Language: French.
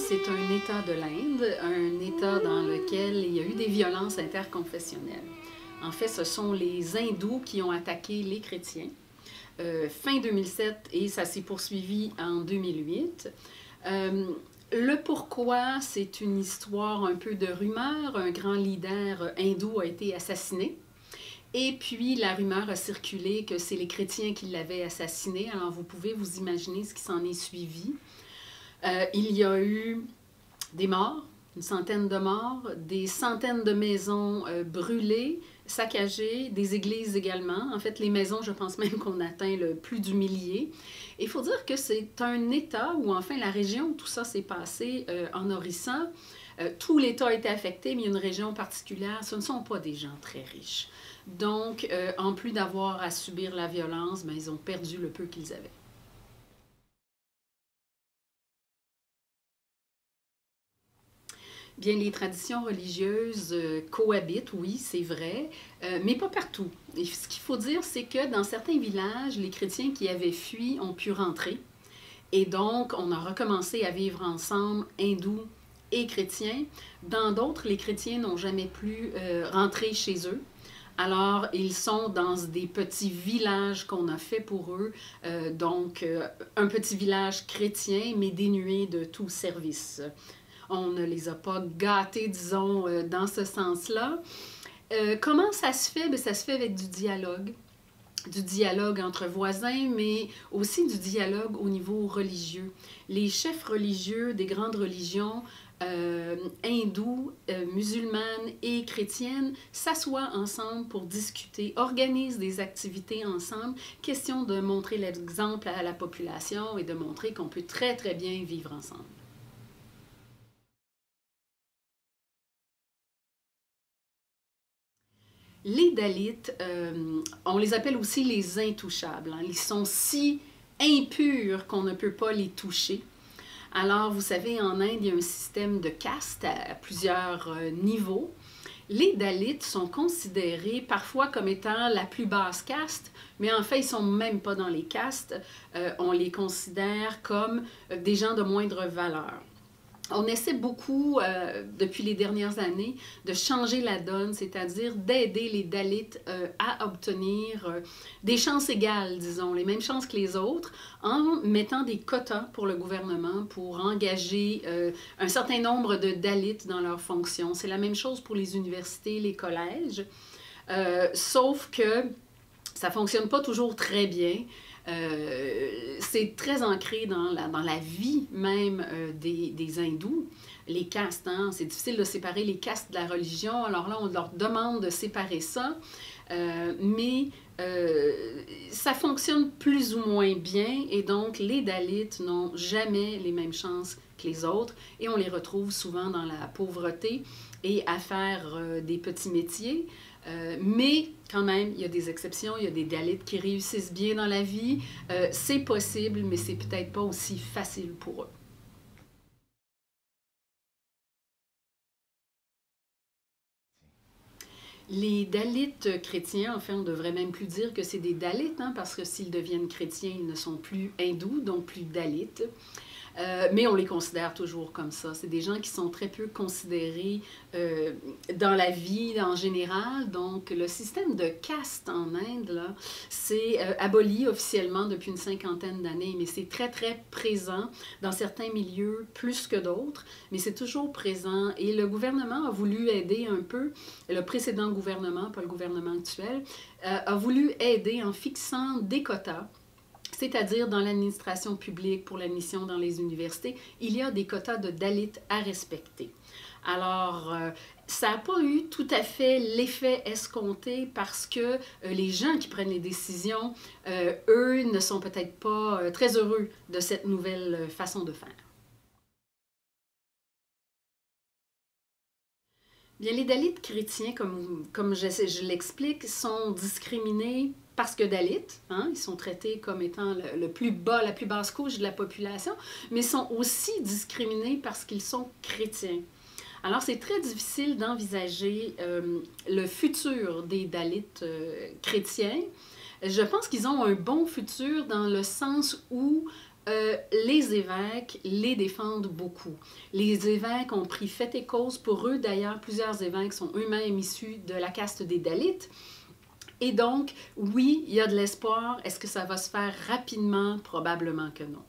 c'est un État de l'Inde, un État dans lequel il y a eu des violences interconfessionnelles. En fait, ce sont les hindous qui ont attaqué les chrétiens fin 2007 et ça s'est poursuivi en 2008. Le pourquoi, c'est une histoire un peu de rumeur. Un grand leader hindou a été assassiné. Et puis, la rumeur a circulé que c'est les chrétiens qui l'avaient assassiné. Alors, vous pouvez vous imaginer ce qui s'en est suivi. Il y a eu des morts, une centaine de morts, des centaines de maisons brûlées, saccagées, des églises également. En fait, les maisons, je pense même qu'on atteint le plus du millier. Et il faut dire que c'est un État où, enfin, la région où tout ça s'est passé en Orissa, tout l'État a été affecté, mais il y a une région particulière, ce ne sont pas des gens très riches. Donc, en plus d'avoir à subir la violence, bien, ils ont perdu le peu qu'ils avaient. Bien, les traditions religieuses cohabitent, oui, c'est vrai, mais pas partout. Et ce qu'il faut dire, c'est que dans certains villages, les chrétiens qui avaient fui ont pu rentrer. Et donc, on a recommencé à vivre ensemble, hindous et chrétiens. Dans d'autres, les chrétiens n'ont jamais pu rentrer chez eux. Alors, ils sont dans des petits villages qu'on a fait pour eux, donc un petit village chrétien, mais dénué de tout service. On ne les a pas gâtés, disons, dans ce sens-là. Comment ça se fait? Bien, ça se fait avec du dialogue entre voisins, mais aussi du dialogue au niveau religieux. Les chefs religieux des grandes religions hindous, musulmanes et chrétiennes s'assoient ensemble pour discuter, organisent des activités ensemble, question de montrer l'exemple à la population et de montrer qu'on peut très, très bien vivre ensemble. Les Dalits, on les appelle aussi les intouchables. Hein. Ils sont si impurs qu'on ne peut pas les toucher. Alors, vous savez, en Inde, il y a un système de castes à plusieurs niveaux. Les Dalits sont considérés parfois comme étant la plus basse caste, mais en fait, ils ne sont même pas dans les castes. On les considère comme des gens de moindre valeur. On essaie beaucoup, depuis les dernières années, de changer la donne, c'est-à-dire d'aider les Dalits à obtenir des chances égales, disons, les mêmes chances que les autres, en mettant des quotas pour le gouvernement pour engager un certain nombre de Dalits dans leurs fonctions. C'est la même chose pour les universités, les collèges, sauf que ça ne fonctionne pas toujours très bien. C'est très ancré dans la vie même des hindous. Les castes, hein, c'est difficile de séparer les castes de la religion. Alors là, on leur demande de séparer ça, mais ça fonctionne plus ou moins bien. Et donc, les Dalits n'ont jamais les mêmes chances que les autres. Et on les retrouve souvent dans la pauvreté et à faire des petits métiers. Mais quand même, il y a des exceptions, il y a des Dalits qui réussissent bien dans la vie. C'est possible, mais c'est peut-être pas aussi facile pour eux. Les Dalits chrétiens, enfin, on devrait même plus dire que c'est des Dalits, hein, parce que s'ils deviennent chrétiens, ils ne sont plus hindous, donc plus Dalits. Mais on les considère toujours comme ça. C'est des gens qui sont très peu considérés dans la vie en général. Donc, le système de caste en Inde, c'est aboli officiellement depuis une cinquantaine d'années, mais c'est très, très présent dans certains milieux plus que d'autres, mais c'est toujours présent. Et le gouvernement a voulu aider un peu, le précédent gouvernement, pas le gouvernement actuel, a voulu aider en fixant des quotas. C'est-à-dire dans l'administration publique, pour l'admission dans les universités, il y a des quotas de Dalits à respecter. Alors, ça n'a pas eu tout à fait l'effet escompté parce que les gens qui prennent les décisions, eux, ne sont peut-être pas très heureux de cette nouvelle façon de faire. Bien, les Dalits chrétiens, comme je l'explique, sont discriminés parce que Dalits, hein, ils sont traités comme étant le plus bas, la plus basse couche de la population, mais sont aussi discriminés parce qu'ils sont chrétiens. Alors, c'est très difficile d'envisager le futur des Dalits chrétiens. Je pense qu'ils ont un bon futur dans le sens où Les évêques les défendent beaucoup. Les évêques ont pris fait et cause pour eux. D'ailleurs, plusieurs évêques sont eux-mêmes issus de la caste des Dalits. Et donc, oui, il y a de l'espoir. Est-ce que ça va se faire rapidement? Probablement que non.